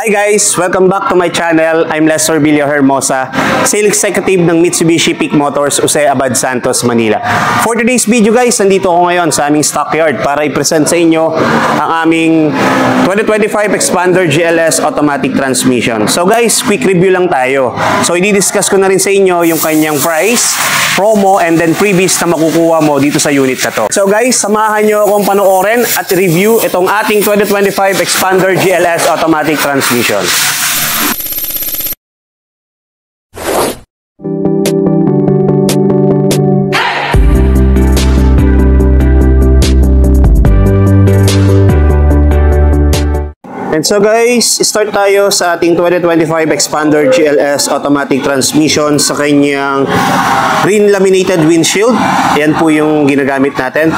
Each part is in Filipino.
Hi guys! Welcome back to my channel. I'm Lester Villahermosa, Sales Executive ng Mitsubishi Peak Motors, Jose Abad Santos, Manila. For today's video guys, nandito ako ngayon sa aming stockyard para i-present sa inyo ang aming 2025 Expander GLS Automatic Transmission. So guys, quick review lang tayo. So i-discuss ko na rin sa inyo yung kanyang price, promo, and then previous na makukuha mo dito sa unit na to. So guys, samahan nyo akong panoorin at review itong ating 2025 Expander GLS Automatic Transmission. And so guys, start tayo sa ating 2025 Expander GLS Automatic Transmission sa kanyang green laminated windshield. Yan po yung ginagamit natin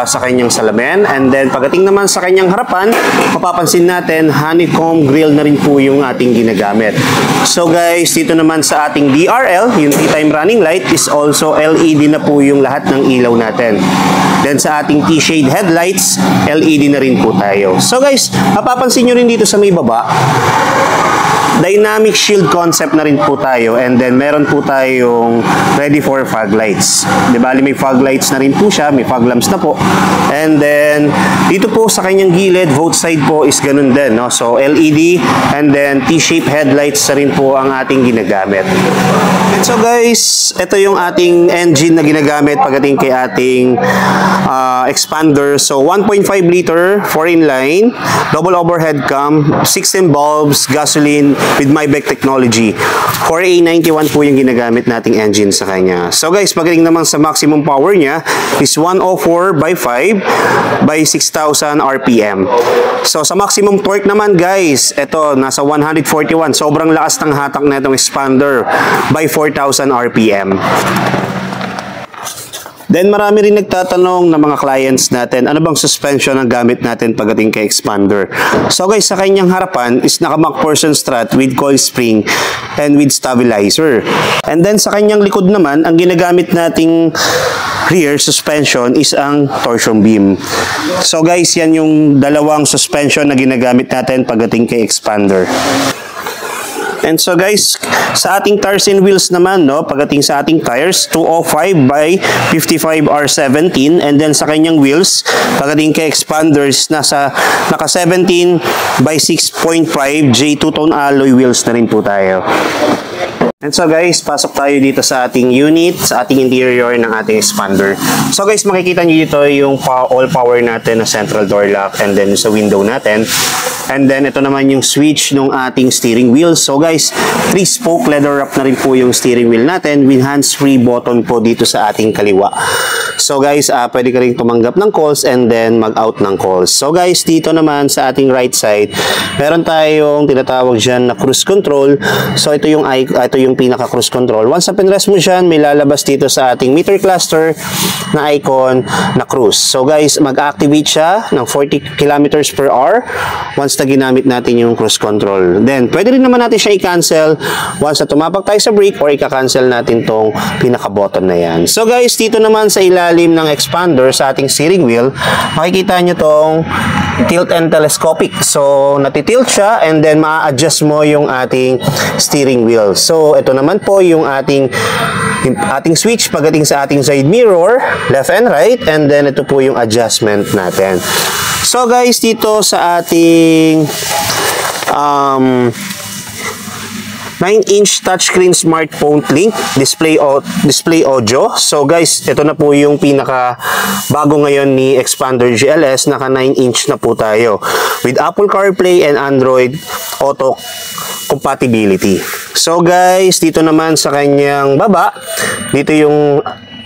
sa kanyang salamin. And then pagdating naman sa kanyang harapan, mapapansin natin honeycomb grille na rin po yung ating ginagamit. So guys, dito naman sa ating DRL, yung daytime running light is also LED na po yung lahat ng ilaw natin. Then sa ating T-shade headlights, LED na rin po tayo. So guys, mapapansin nyo rin dito sa may baba, dynamic shield concept na rin po tayo, and then meron po tayong ready for fog lights. Di ba? May fog lights na rin po siya, may fog lamps na po. And then dito po sa kanyang gilid, both side po is ganun din, no? So LED and then T-shape headlights na rin po ang ating ginagamit. And so guys, ito yung ating engine na ginagamit pagdating kay ating Expander. So 1.5 liter, 4 inline, double overhead cam, 16 bulbs, gasoline with MyBEC technology. 4A91 po yung ginagamit nating engine sa kanya. So guys, pagdating naman sa maximum power niya is 104 by 5 by 6,000 RPM. So sa maximum torque naman guys, ito nasa 141. Sobrang lakas ng hatak na itong Expander by 4,000 RPM. Then marami rin nagtatanong ng mga clients natin, ano bang suspension ang gamit natin pagdating kay Expander? So guys, sa kanyang harapan is naka MacPherson strut with coil spring and with stabilizer. And then sa kanyang likod naman, ang ginagamit nating rear suspension is ang torsion beam. So guys, yan yung dalawang suspension na ginagamit natin pagdating kay Expander. And so guys, sa ating tires and wheels naman, no, pagdating sa ating tires, 205 by 55 R17, and then sa kanyang wheels, pagdating kay Expanders, naka 17 by 6.5 J2 tone alloy wheels na rin po tayo. And so guys, pasok tayo dito sa ating unit, sa ating interior ng ating Expander. So guys, makikita nyo dito yung all power natin na central door lock, and then sa window natin. And then ito naman yung switch ng ating steering wheel. So guys, 3-spoke leather wrap na rin po yung steering wheel natin with hands-free button po dito sa ating kaliwa. So guys, pwede ka rin tumanggap ng calls and then mag-out ng calls. So guys, dito naman sa ating right side, meron tayong tinatawag dyan na cruise control. So ito yung pinaka cruise control. Once na pinrest mo dyan, may lalabas dito sa ating meter cluster na icon na cruise. So guys, mag-activate siya ng 40 kilometers per hour once na ginamit natin yung cruise control. Then, pwede rin naman natin siya i-cancel once na tumapak tayo sa brake, or i-cancel natin tong pinaka-button na yan. So guys, dito naman sa ilalim ng Expander sa ating steering wheel, makikita nyo tong tilt and telescopic. So, natitilt siya and then ma-adjust mo yung ating steering wheel. So, ito naman po yung ating switch pagdating sa ating side mirror, left and right, and then ito po yung adjustment natin. So guys, dito sa ating 9-inch touchscreen smartphone link display audio. So guys, ito na po yung pinaka bago ngayon ni Expander GLS, naka 9-inch na po tayo with Apple CarPlay and Android Auto compatibility. So guys, dito naman sa kanyang baba, dito yung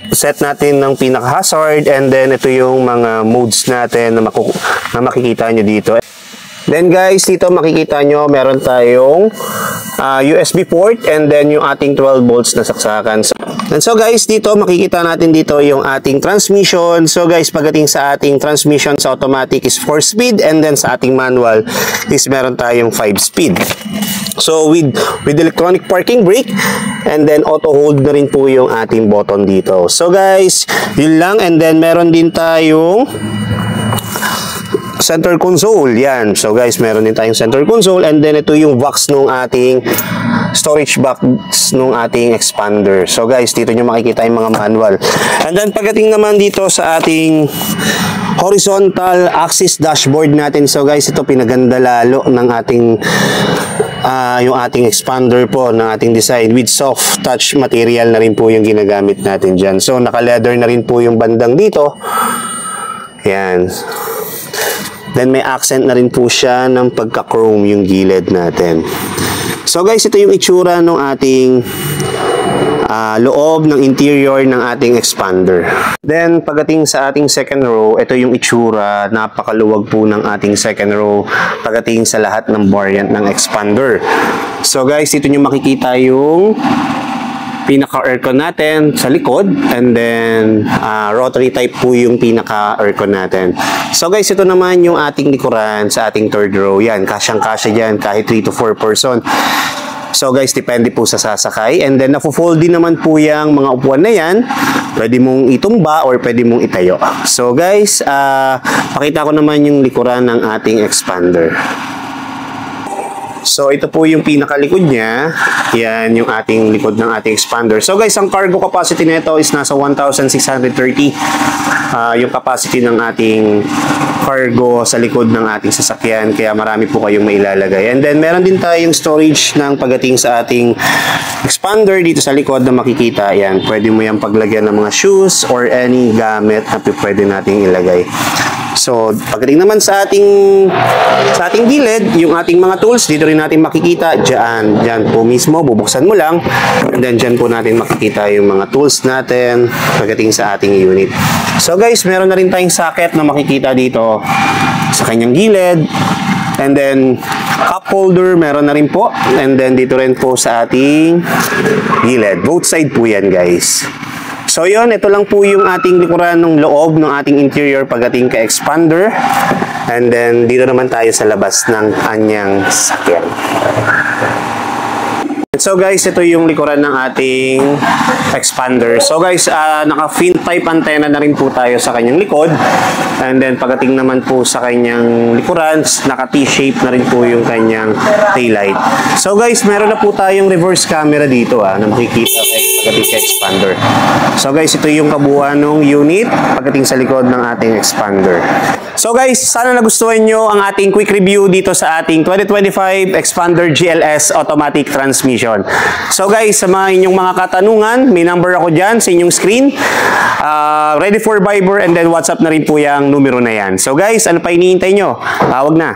set natin ng pinaka-hazard, and then ito yung mga modes natin na makikita nyo dito. Then guys, dito makikita nyo meron tayong USB port and then yung ating 12 volts na saksakan. And so guys, dito makikita natin dito yung ating transmission. So guys, pagdating sa ating transmission sa automatic is 4-speed, and then sa ating manual is meron tayong 5-speed. So with electronic parking brake, and then auto hold na rin po yung ating button dito. So guys, yun lang. And then meron din tayong center console. Yan. So guys, meron din tayong center console, and then ito yung box nung ating storage box nung ating expander. So guys, dito nyo makikita yung mga manual. And then pagdating naman dito sa ating horizontal axis dashboard natin. So guys, ito pinaganda lalo ng ating yung ating expander po ng ating design with soft touch material na rin po yung ginagamit natin dyan. So naka-leather na rin po yung bandang dito. Yan. Then may accent na rin po siya ng pagka-chrome yung gilid natin. So guys, ito yung itsura ng ating loob ng interior ng ating expander. Then pagdating sa ating second row, ito yung itsura, napakaluwag po ng ating second row pagdating sa lahat ng variant ng expander. So guys, dito nyo makikita yung pinaka-aircon natin sa likod, and then rotary type po yung pinaka-aircon natin. So guys, ito naman yung ating likuran sa ating third row. Yan, kasyang-kasya dyan kahit 3 to 4 person. So guys, depende po sa sasakay. And then napo-fold din naman po yung mga upuan na yan. Pwede mong itumba or pwede mong itayo. So guys, pakita ko naman yung likuran ng ating expander. So ito po yung pinakalikod niya. Yan yung ating likod ng ating expander. So guys, ang cargo capacity nito is nasa 1,630. Yung capacity ng ating cargo sa likod ng ating sasakyan, kaya marami po kayong mailalagay. And then meron din tayong storage ng pagdating sa ating expander dito sa likod na makikita. Yan, pwede mo yan paglagyan ng mga shoes or any gamit na pwede nating ilagay. So, pagdating naman sa ating gilid, yung ating mga tools, dito rin natin makikita, dyan po mismo, bubuksan mo lang, and then dyan po natin makikita yung mga tools natin pagdating sa ating unit. So guys, meron na rin tayong socket na makikita dito sa kanyang gilid, and then cup holder, meron na rin po, and then dito rin po sa ating gilid. Both side po yan guys. So yun, ito lang po yung ating likuran ng loob ng ating interior pagdating ka expander. And then dito naman tayo sa labas ng kanyang sasakyan. So guys, ito yung likuran ng ating expander. So guys, naka-fin type antenna na rin po tayo sa kanyang likod. And then pagdating naman po sa kanyang likuran, naka-T-shape na rin po yung kanyang taillight. So guys, meron na po tayong reverse camera dito na makikita pagdating sa expander. So guys, ito yung kabuuan ng unit pagdating sa likod ng ating expander. So guys, sana nagustuhan nyo ang ating quick review dito sa ating 2025 Expander GLS Automatic Transmission. So guys, sa mga inyong mga katanungan, may number ako dyan sa inyong screen. Ready for Viber, and then WhatsApp na rin po yung numero na yan. So guys, ano pa iniintay nyo? Tawag na.